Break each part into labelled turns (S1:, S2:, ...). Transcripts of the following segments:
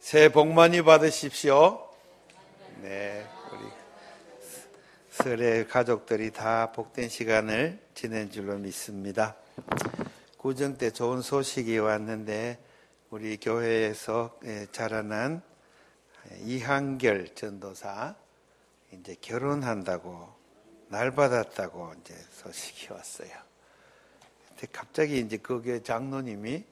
S1: 새해 복 많이 받으십시오. 네, 우리 설에 가족들이 다 복된 시간을 지낸 줄로 믿습니다. 구정 때 좋은 소식이 왔는데 우리 교회에서 자라난 이한결 전도사 이제 결혼한다고 날 받았다고 이제 소식이 왔어요. 근데 갑자기 이제 그 교회 장로님이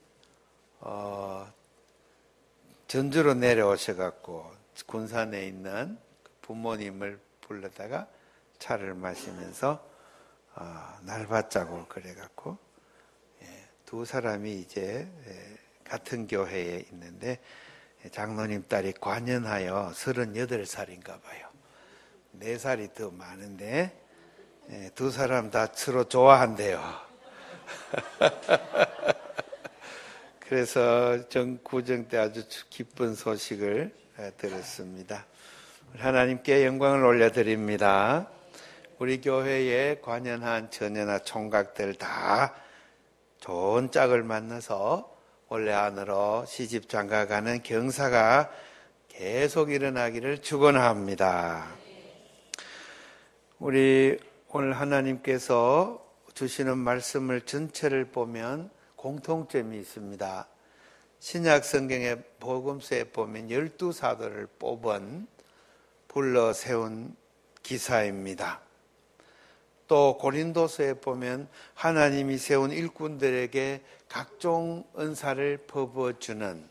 S1: 전주로 내려오셔갖고 군산에 있는 부모님을 불러다가 차를 마시면서 날 받자고 그래갖고 두 사람이 이제 같은 교회에 있는데 장로님 딸이 관연하여 38살인가 봐요. 4살이 더 많은데 두 사람 다 서로 좋아한대요. 그래서 구정 때 아주 기쁜 소식을 들었습니다. 하나님께 영광을 올려드립니다. 우리 교회에 관연한 처녀나 총각들 다 좋은 짝을 만나서 올해 안으로 시집 장가가는 경사가 계속 일어나기를 축원합니다. 우리 오늘 하나님께서 주시는 말씀을 전체를 보면 공통점이 있습니다. 신약 성경의 복음서에 보면 12사도를 뽑은 불러 세운 기사입니다. 또 고린도서에 보면 하나님이 세운 일꾼들에게 각종 은사를 퍼부어주는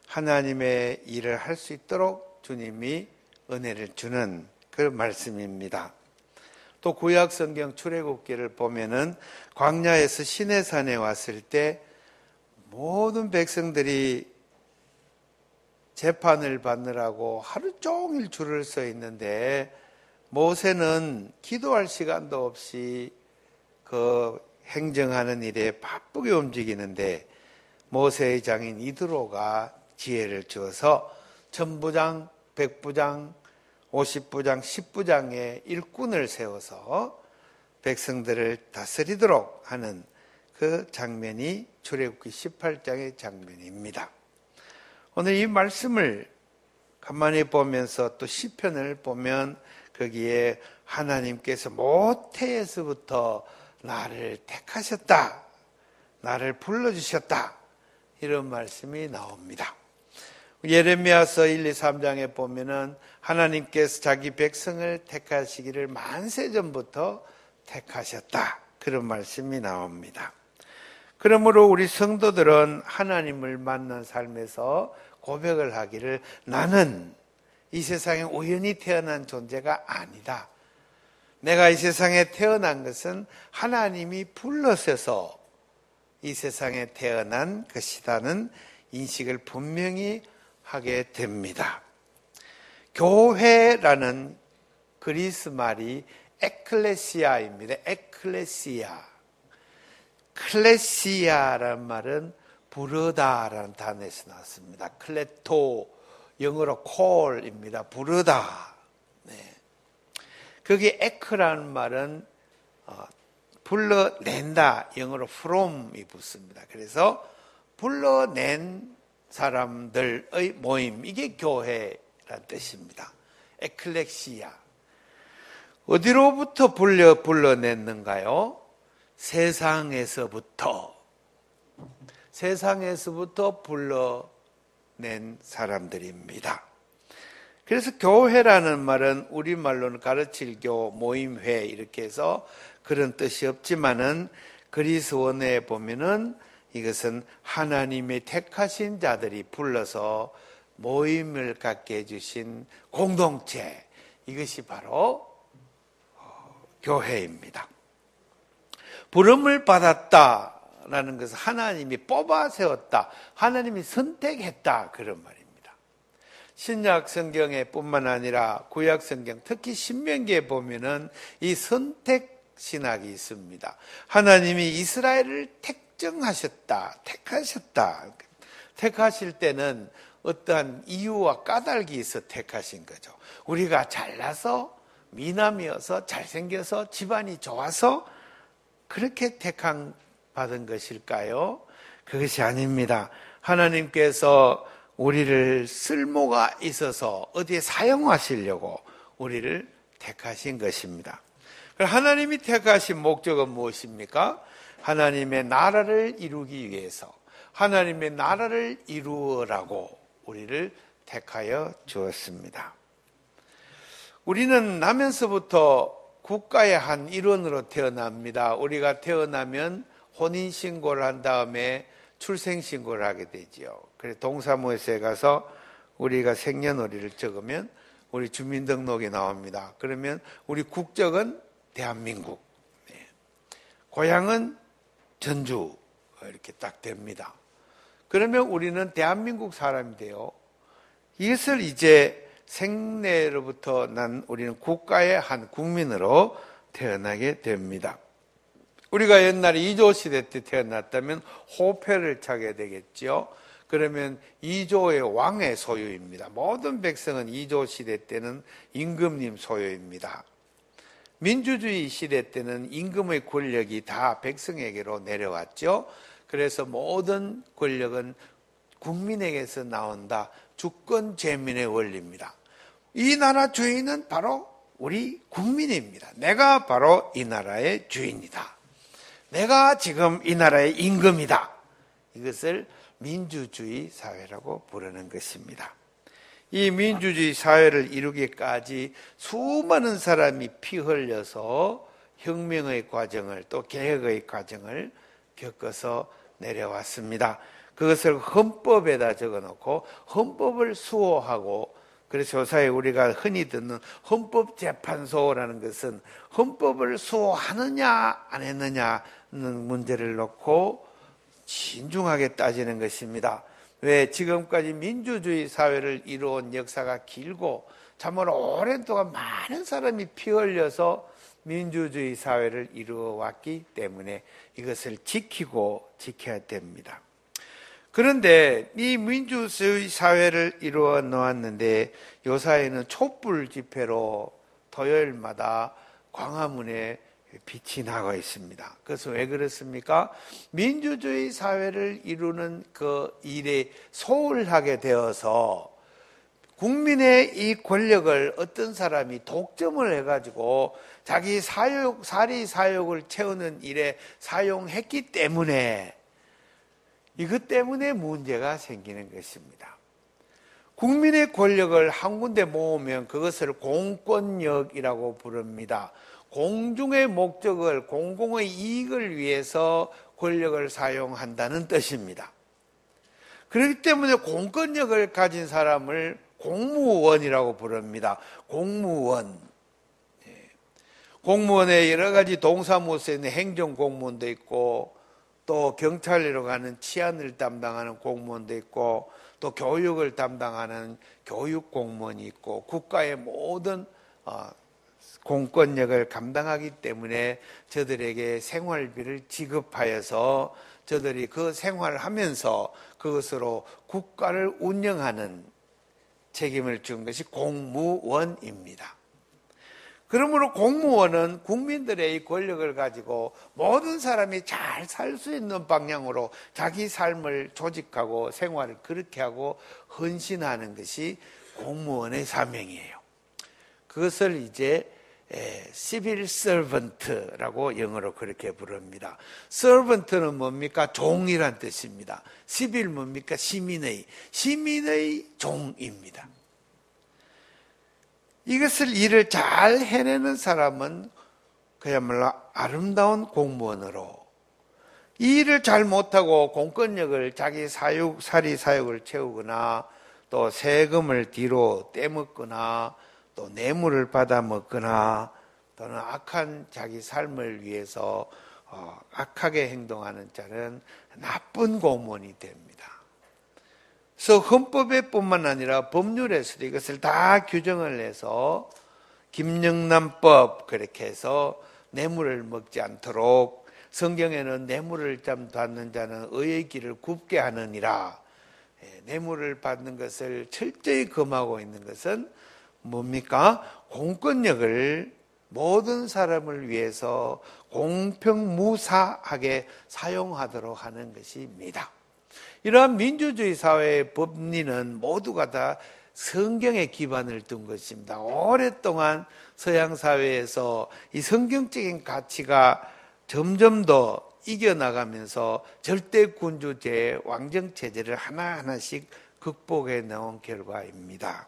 S1: 하나님의 일을 할 수 있도록 주님이 은혜를 주는 그 말씀입니다. 또 구약 성경 출애굽기를 보면은 광야에서 시내산에 왔을 때 모든 백성들이 재판을 받느라고 하루 종일 줄을 서 있는데 모세는 기도할 시간도 없이 그 행정하는 일에 바쁘게 움직이는데 모세의 장인 이드로가 지혜를 주어서 천부장, 백부장, 50부장, 10부장의 일꾼을 세워서 백성들을 다스리도록 하는 그 장면이 출애굽기 18장의 장면입니다. 오늘 이 말씀을 가만히 보면서 또 시편을 보면 거기에 하나님께서 모태에서부터 나를 택하셨다, 나를 불러주셨다, 이런 말씀이 나옵니다. 예레미야서 1, 2, 3장에 보면은 하나님께서 자기 백성을 택하시기를 만세전부터 택하셨다, 그런 말씀이 나옵니다. 그러므로 우리 성도들은 하나님을 만난 삶에서 고백을 하기를 나는 이 세상에 우연히 태어난 존재가 아니다. 내가 이 세상에 태어난 것은 하나님이 불러셔서 이 세상에 태어난 것이라는 인식을 분명히 하게 됩니다. 교회라는 그리스 말이 에클레시아입니다. 에클레시아. 클레시아라는 말은 부르다라는 단어에서 나왔습니다. 클레토, 영어로 콜입니다. 부르다. 네. 거기 에크라는 말은 불러낸다, 영어로 from이 붙습니다. 그래서 불러낸 사람들의 모임, 이게 교회라는 뜻입니다. 에클레시아. 어디로부터 불러냈는가요? 세상에서부터 불러낸 사람들입니다. 그래서 교회라는 말은 우리말로는 가르칠교, 모임회 이렇게 해서 그런 뜻이 없지만은 그리스 원어에 보면은 이것은 하나님의 택하신 자들이 불러서 모임을 갖게 해주신 공동체, 이것이 바로 교회입니다. 부름을 받았다라는 것은 하나님이 뽑아 세웠다, 하나님이 선택했다, 그런 말입니다. 신약 성경에 뿐만 아니라 구약 성경, 특히 신명기에 보면은 이 선택 신학이 있습니다. 하나님이 이스라엘을 택정하셨다, 택하셨다. 택하실 때는 어떠한 이유와 까닭이 있어 택하신 거죠. 우리가 잘나서, 미남이어서, 잘생겨서, 집안이 좋아서 그렇게 택함 받은 것일까요? 그것이 아닙니다. 하나님께서 우리를 쓸모가 있어서 어디에 사용하시려고 우리를 택하신 것입니다. 하나님이 택하신 목적은 무엇입니까? 하나님의 나라를 이루기 위해서, 하나님의 나라를 이루어라고 우리를 택하여 주었습니다. 우리는 나면서부터 국가의 한 일원으로 태어납니다. 우리가 태어나면 혼인신고를 한 다음에 출생신고를 하게 되지요. 그래서 동사무소에 가서 우리가 생년월일을 적으면 우리 주민등록이 나옵니다. 그러면 우리 국적은 대한민국, 고향은 전주, 이렇게 딱 됩니다. 그러면 우리는 대한민국 사람이 돼요. 이것을 이제 생내로부터 난 우리는 국가의 한 국민으로 태어나게 됩니다. 우리가 옛날에 이조시대 때 태어났다면 호패를 차게 되겠죠. 그러면 이조의 왕의 소유입니다. 모든 백성은 이조시대 때는 임금님 소유입니다. 민주주의 시대 때는 임금의 권력이 다 백성에게로 내려왔죠. 그래서 모든 권력은 국민에게서 나온다. 주권재민의 원리입니다. 이 나라 주인은 바로 우리 국민입니다. 내가 바로 이 나라의 주인이다. 내가 지금 이 나라의 임금이다. 이것을 민주주의 사회라고 부르는 것입니다. 이 민주주의 사회를 이루기까지 수많은 사람이 피 흘려서 혁명의 과정을 또 개혁의 과정을 겪어서 내려왔습니다. 그것을 헌법에다 적어놓고 헌법을 수호하고, 그래서 요사이 우리가 흔히 듣는 헌법재판소라는 것은 헌법을 수호하느냐 안 했느냐는 문제를 놓고 신중하게 따지는 것입니다. 왜? 지금까지 민주주의 사회를 이루어온 역사가 길고 참으로 오랜 동안 많은 사람이 피 흘려서 민주주의 사회를 이루어 왔기 때문에 이것을 지키고 지켜야 됩니다. 그런데 이 민주주의 사회를 이루어 놓았는데 요사이는 촛불 집회로 토요일마다 광화문에 빛이 나고 있습니다. 그래서 왜 그렇습니까? 민주주의 사회를 이루는 그 일에 소홀하게 되어서 국민의 이 권력을 어떤 사람이 독점을 해가지고 자기 사리 사욕을 채우는 일에 사용했기 때문에 이것 때문에 문제가 생기는 것입니다. 국민의 권력을 한 군데 모으면 그것을 공권력이라고 부릅니다. 공중의 목적을, 공공의 이익을 위해서 권력을 사용한다는 뜻입니다. 그렇기 때문에 공권력을 가진 사람을 공무원이라고 부릅니다. 공무원. 공무원에 여러 가지 동사무소에 있는 행정공무원도 있고, 또 경찰로 가는 치안을 담당하는 공무원도 있고, 또 교육을 담당하는 교육공무원이 있고, 국가의 모든 공권력을 감당하기 때문에 저들에게 생활비를 지급하여서 저들이 그 생활을 하면서 그것으로 국가를 운영하는 책임을 준 것이 공무원입니다. 그러므로 공무원은 국민들의 이 권력을 가지고 모든 사람이 잘 살 수 있는 방향으로 자기 삶을 조직하고 생활을 그렇게 하고 헌신하는 것이 공무원의 사명이에요. 그것을 이제 civil servant라고 영어로 그렇게 부릅니다. servant는 뭡니까? 종이란 뜻입니다. civil 뭡니까? 시민의 종입니다. 이것을 일을 잘 해내는 사람은 그야말로 아름다운 공무원으로, 이 일을 잘 못하고 공권력을 자기 사리 사욕을 채우거나 또 세금을 뒤로 떼먹거나 또 뇌물을 받아 먹거나 또는 악한 자기 삶을 위해서 악하게 행동하는 자는 나쁜 공무원이 됩니다. 그래서 헌법에 뿐만 아니라 법률에서도 이것을 다 규정을 해서 김영란법 그렇게 해서 뇌물을 먹지 않도록, 성경에는 뇌물을 받는 자는 의의 길을 굽게 하느니라. 뇌물을 받는 것을 철저히 금하고 있는 것은 뭡니까? 공권력을 모든 사람을 위해서 공평무사하게 사용하도록 하는 것입니다. 이러한 민주주의 사회의 법리는 모두가 다 성경에 기반을 둔 것입니다. 오랫동안 서양 사회에서 이 성경적인 가치가 점점 더 이겨나가면서 절대군주제, 왕정체제를 하나하나씩 극복해 나온 결과입니다.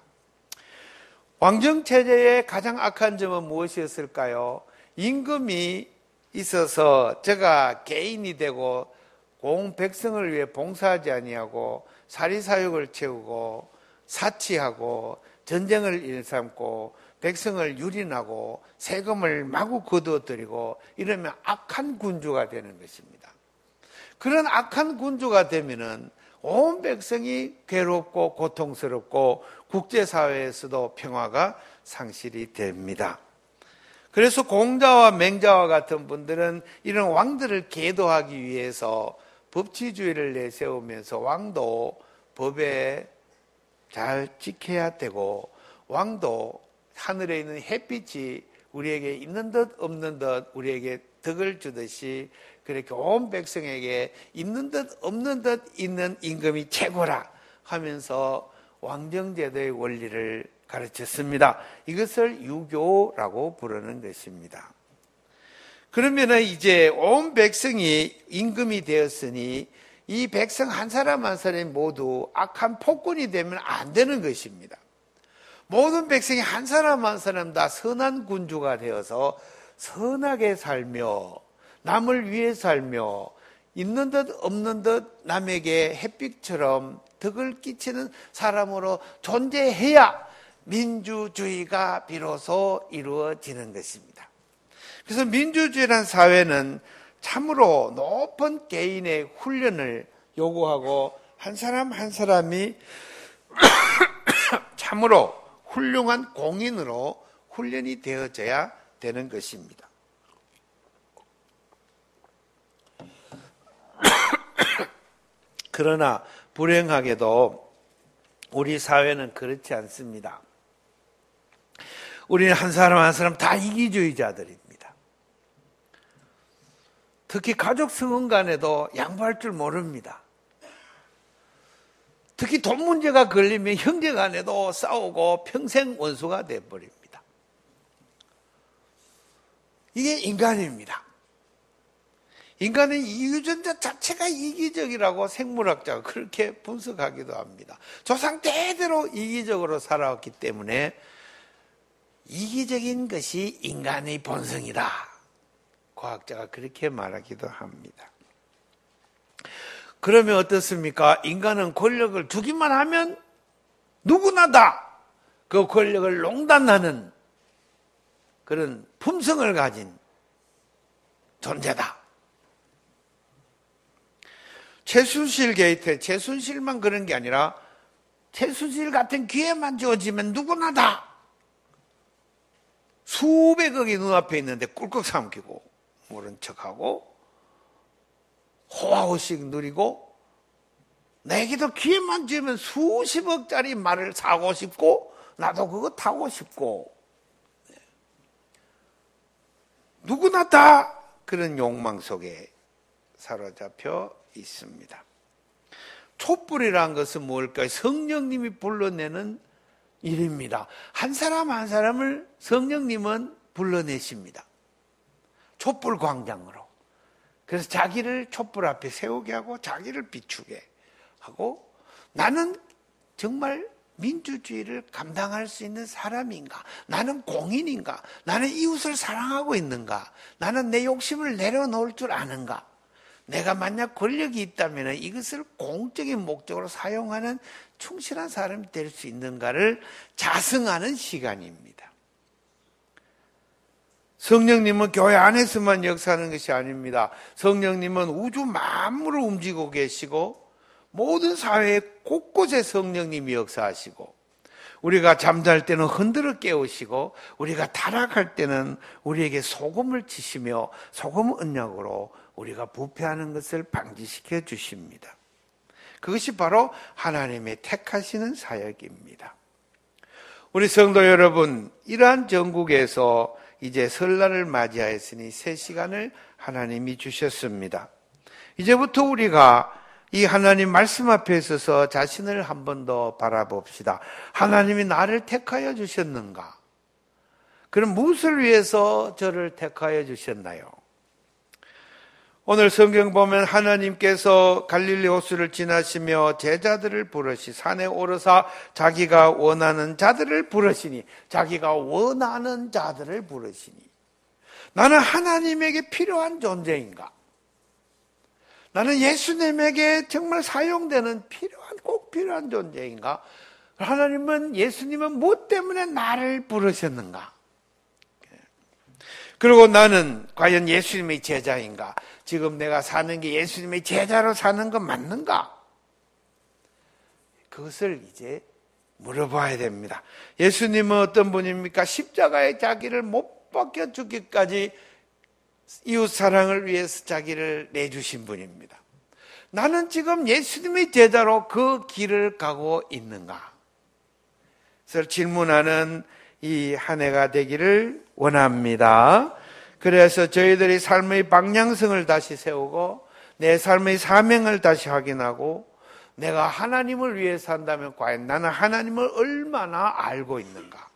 S1: 왕정체제의 가장 악한 점은 무엇이었을까요? 임금이 있어서 제가 개인이 되고 공백성을 위해 봉사하지 아니하고 사리사욕을 채우고 사치하고 전쟁을 일삼고 백성을 유린하고 세금을 마구 거두어들이고 이러면 악한 군주가 되는 것입니다. 그런 악한 군주가 되면은 온 백성이 괴롭고 고통스럽고 국제사회에서도 평화가 상실이 됩니다. 그래서 공자와 맹자와 같은 분들은 이런 왕들을 계도하기 위해서 법치주의를 내세우면서 왕도 법에 잘 지켜야 되고 왕도 하늘에 있는 햇빛이 우리에게 있는 듯 없는 듯 우리에게 덕을 주듯이 그렇게 온 백성에게 있는 듯 없는 듯 있는 임금이 최고라 하면서 왕정제도의 원리를 가르쳤습니다. 이것을 유교라고 부르는 것입니다. 그러면 이제 온 백성이 임금이 되었으니 이 백성 한 사람 한 사람이 모두 악한 폭군이 되면 안 되는 것입니다. 모든 백성이 한 사람 한 사람 다 선한 군주가 되어서 선하게 살며 남을 위해 살며 있는 듯 없는 듯 남에게 햇빛처럼 덕을 끼치는 사람으로 존재해야 민주주의가 비로소 이루어지는 것입니다. 그래서 민주주의라는 사회는 참으로 높은 개인의 훈련을 요구하고 한 사람 한 사람이 참으로 훌륭한 공인으로 훈련이 되어져야 되는 것입니다. 그러나 불행하게도 우리 사회는 그렇지 않습니다. 우리는 한 사람 한 사람 다 이기주의자들입니다. 특히 가족 성원 간에도 양보할 줄 모릅니다. 특히 돈 문제가 걸리면 형제 간에도 싸우고 평생 원수가 되어버립니다. 이게 인간입니다. 인간의 이유전자 자체가 이기적이라고 생물학자가 그렇게 분석하기도 합니다. 조상 대대로 이기적으로 살아왔기 때문에 이기적인 것이 인간의 본성이다. 과학자가 그렇게 말하기도 합니다. 그러면 어떻습니까? 인간은 권력을 주기만 하면 누구나 다 그 권력을 농단하는 그런 품성을 가진 존재다. 최순실 게이트, 최순실만 그런 게 아니라 최순실 같은 기회만 주어지면 누구나 다 수백억이 눈앞에 있는데 꿀꺽 삼키고 모른 척하고 호화호식 누리고 내게도 기회만 주면 수십억짜리 말을 사고 싶고 나도 그거 타고 싶고 누구나 다 그런 욕망 속에 사로잡혀 있습니다. 촛불이라는 것은 뭘까요? 성령님이 불러내는 일입니다. 한 사람 한 사람을 성령님은 불러내십니다. 촛불 광장으로. 그래서 자기를 촛불 앞에 세우게 하고 자기를 비추게 하고 나는 정말 민주주의를 감당할 수 있는 사람인가? 나는 공인인가? 나는 이웃을 사랑하고 있는가? 나는 내 욕심을 내려놓을 줄 아는가? 내가 만약 권력이 있다면 이것을 공적인 목적으로 사용하는 충실한 사람이 될 수 있는가를 자성하는 시간입니다. 성령님은 교회 안에서만 역사하는 것이 아닙니다. 성령님은 우주 만물을 움직이고 계시고 모든 사회 곳곳에 성령님이 역사하시고 우리가 잠잘 때는 흔들어 깨우시고 우리가 타락할 때는 우리에게 소금을 치시며 소금 언약으로 우리가 부패하는 것을 방지시켜 주십니다. 그것이 바로 하나님의 택하시는 사역입니다. 우리 성도 여러분, 이러한 전국에서 이제 설날을 맞이하였으니 새 시간을 하나님이 주셨습니다. 이제부터 우리가 이 하나님 말씀 앞에 있어서 자신을 한 번 더 바라봅시다. 하나님이 나를 택하여 주셨는가? 그럼 무엇을 위해서 저를 택하여 주셨나요? 오늘 성경 보면 하나님께서 갈릴리 호수를 지나시며 제자들을 부르시 산에 오르사 자기가 원하는 자들을 부르시니, 자기가 원하는 자들을 부르시니, 나는 하나님에게 필요한 존재인가? 나는 예수님에게 정말 사용되는 꼭 필요한 존재인가? 예수님은 무엇 때문에 나를 부르셨는가? 그리고 나는 과연 예수님의 제자인가? 지금 내가 사는 게 예수님의 제자로 사는 건 맞는가? 그것을 이제 물어봐야 됩니다. 예수님은 어떤 분입니까? 십자가에 자기를 못 박혀 죽기까지 이웃 사랑을 위해서 자기를 내주신 분입니다. 나는 지금 예수님의 제자로 그 길을 가고 있는가? 그래서 질문하는 이 한 해가 되기를 원합니다. 그래서 저희들이 삶의 방향성을 다시 세우고 내 삶의 사명을 다시 확인하고 내가 하나님을 위해 산다면 과연 나는 하나님을 얼마나 알고 있는가?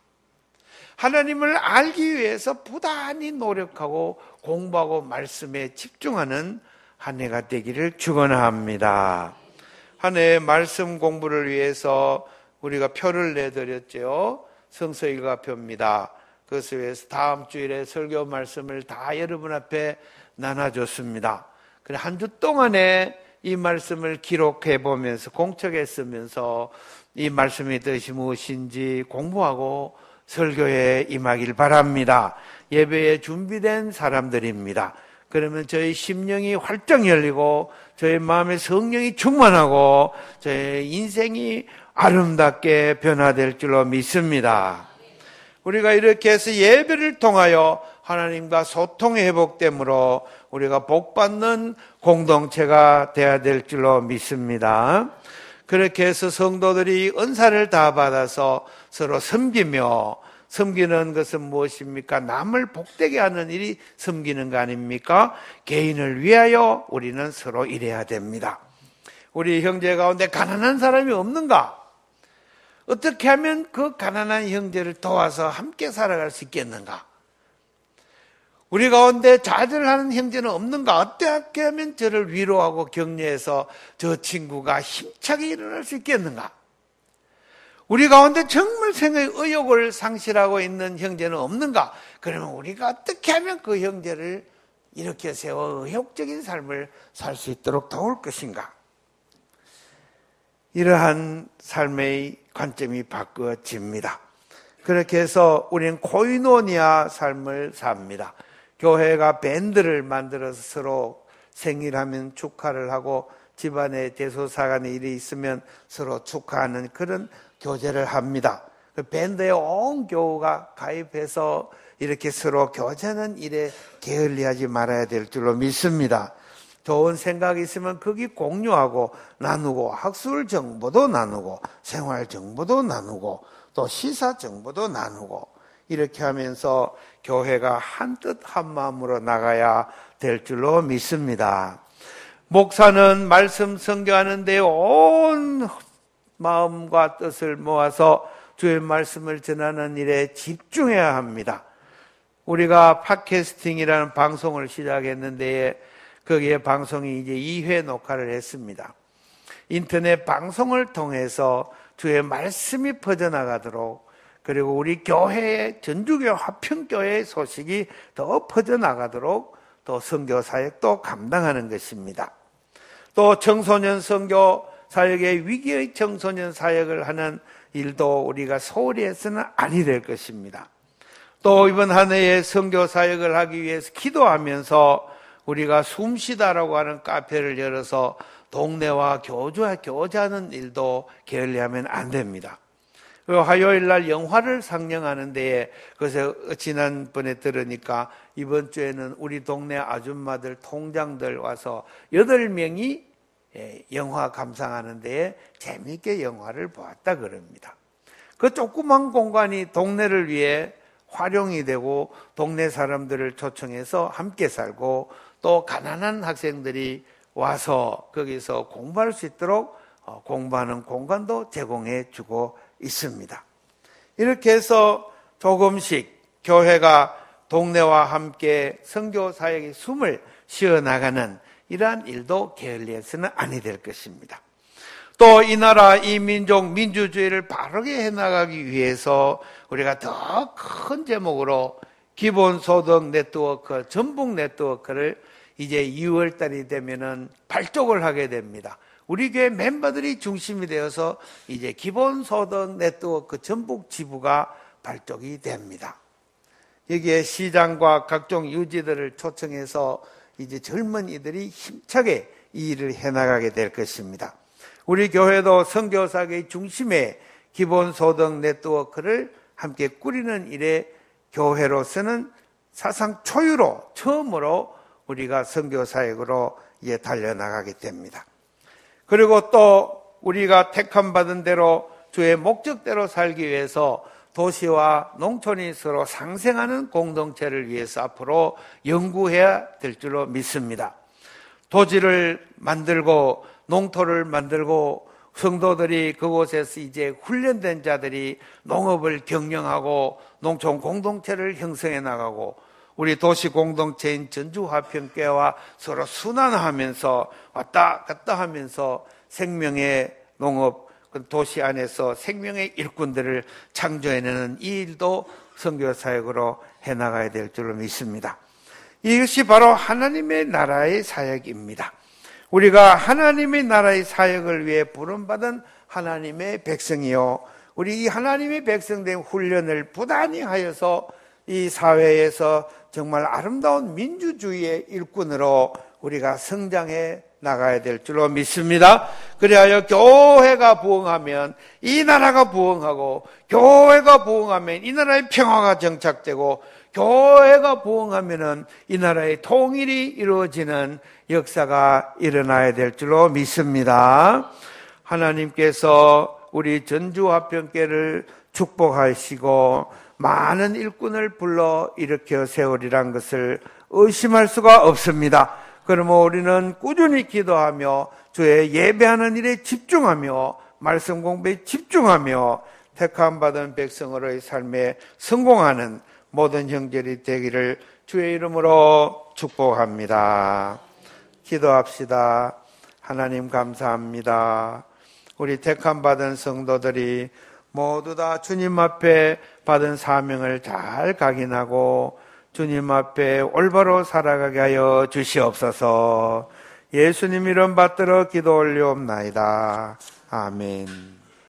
S1: 하나님을 알기 위해서 부단히 노력하고 공부하고 말씀에 집중하는 한 해가 되기를 축원합니다. 한 해 말씀 공부를 위해서 우리가 표를 내드렸죠. 성서일과표입니다. 그것을 위해서 다음 주일에 설교 말씀을 다 여러분 앞에 나눠줬습니다. 그래 한 주 동안에 이 말씀을 기록해 보면서 공책에 쓰면서 이 말씀의 뜻이 무엇인지 공부하고 설교에 임하길 바랍니다. 예배에 준비된 사람들입니다. 그러면 저희 심령이 활짝 열리고 저희 마음에 성령이 충만하고 저희 인생이 아름답게 변화될 줄로 믿습니다. 우리가 이렇게 해서 예배를 통하여 하나님과 소통이 회복되므로 우리가 복받는 공동체가 되어야 될 줄로 믿습니다. 그렇게 해서 성도들이 은사를 다 받아서 서로 섬기며, 섬기는 것은 무엇입니까? 남을 복되게 하는 일이 섬기는 거 아닙니까? 개인을 위하여 우리는 서로 일해야 됩니다. 우리 형제 가운데 가난한 사람이 없는가? 어떻게 하면 그 가난한 형제를 도와서 함께 살아갈 수 있겠는가? 우리 가운데 좌절하는 형제는 없는가? 어떻게 하면 저를 위로하고 격려해서 저 친구가 힘차게 일어날 수 있겠는가? 우리 가운데 정말 생의 의욕을 상실하고 있는 형제는 없는가? 그러면 우리가 어떻게 하면 그 형제를 이렇게 세워 의욕적인 삶을 살 수 있도록 도울 것인가? 이러한 삶의 관점이 바꿔집니다. 그렇게 해서 우리는 코이노니아 삶을 삽니다. 교회가 밴드를 만들어서 서로 생일하면 축하를 하고 집안에 대소사간의 일이 있으면 서로 축하하는 그런 교제를 합니다. 그 밴드에 온 교우가 가입해서 이렇게 서로 교제하는 일에 게을리하지 말아야 될 줄로 믿습니다. 좋은 생각이 있으면 거기 공유하고 나누고 학술 정보도 나누고 생활 정보도 나누고 또 시사 정보도 나누고 이렇게 하면서 교회가 한뜻 한마음으로 나가야 될 줄로 믿습니다. 목사는 말씀 선교하는 데 온 마음과 뜻을 모아서 주의 말씀을 전하는 일에 집중해야 합니다. 우리가 팟캐스팅이라는 방송을 시작했는데 거기에 방송이 이제 2회 녹화를 했습니다. 인터넷 방송을 통해서 주의 말씀이 퍼져나가도록, 그리고 우리 교회의 전주교 화평교회의 소식이 더 퍼져나가도록 또 선교 사역도 감당하는 것입니다. 또 청소년 선교 사역의 위기의 청소년 사역을 하는 일도 우리가 소홀히 해서는 아니 될 것입니다. 또 이번 한 해에 선교 사역을 하기 위해서 기도하면서 우리가 숨쉬다라고 하는 카페를 열어서 동네와 교제하는 일도 게을리하면 안 됩니다. 그리고 화요일 날 영화를 상영하는 데에, 그래서 지난번에 들으니까 이번 주에는 우리 동네 아줌마들 통장들 와서 8명이 영화 감상하는 데에 재미있게 영화를 보았다 그럽니다. 그 조그만 공간이 동네를 위해 활용이 되고 동네 사람들을 초청해서 함께 살고 또 가난한 학생들이 와서 거기서 공부할 수 있도록 공부하는 공간도 제공해 주고 있습니다. 이렇게 해서 조금씩 교회가 동네와 함께 선교 사역의 숨을 쉬어나가는 이러한 일도 게을리해서는 아니 될 것입니다. 또 이 나라, 이 민족, 민주주의를 바르게 해나가기 위해서 우리가 더 큰 제목으로 기본소득 네트워크, 전북 네트워크를 이제 2월 달이 되면은 발족을 하게 됩니다. 우리 교회 멤버들이 중심이 되어서 이제 기본소득 네트워크 전북 지부가 발족이 됩니다. 여기에 시장과 각종 유지들을 초청해서 이제 젊은이들이 힘차게 이 일을 해나가게 될 것입니다. 우리 교회도 선교사역의 중심에 기본소득 네트워크를 함께 꾸리는 일에 교회로서는 사상 초유로 처음으로 우리가 선교사역으로 달려나가게 됩니다. 그리고 또 우리가 택함받은 대로 주의 목적대로 살기 위해서 도시와 농촌이 서로 상생하는 공동체를 위해서 앞으로 연구해야 될 줄로 믿습니다. 도지를 만들고 농토를 만들고 성도들이 그곳에서 이제 훈련된 자들이 농업을 경영하고 농촌 공동체를 형성해 나가고 우리 도시 공동체인 전주화평교회와 서로 순환하면서 왔다 갔다 하면서 생명의 농업 도시 안에서 생명의 일꾼들을 창조해내는 이 일도 선교사역으로 해나가야 될 줄로 믿습니다. 이것이 바로 하나님의 나라의 사역입니다. 우리가 하나님의 나라의 사역을 위해 부름받은 하나님의 백성이요, 우리 이 하나님의 백성된 훈련을 부단히 하여서 이 사회에서 정말 아름다운 민주주의의 일꾼으로 우리가 성장해 나가야 될 줄로 믿습니다. 그리하여 교회가 부흥하면 이 나라가 부흥하고, 교회가 부흥하면 이 나라의 평화가 정착되고, 교회가 부흥하면은 이 나라의 통일이 이루어지는 역사가 일어나야 될 줄로 믿습니다. 하나님께서 우리 전주화평교회를 축복하시고 많은 일꾼을 불러 일으켜 세우리란 것을 의심할 수가 없습니다. 그러면 우리는 꾸준히 기도하며 주의 예배하는 일에 집중하며 말씀 공부에 집중하며 택함받은 백성으로의 삶에 성공하는 모든 형제들이 되기를 주의 이름으로 축복합니다. 기도합시다. 하나님 감사합니다. 우리 택함받은 성도들이 모두 다 주님 앞에 받은 사명을 잘 각인하고 주님 앞에 올바로 살아가게 하여 주시옵소서. 예수님 이름 받들어 기도 올리옵나이다. 아멘.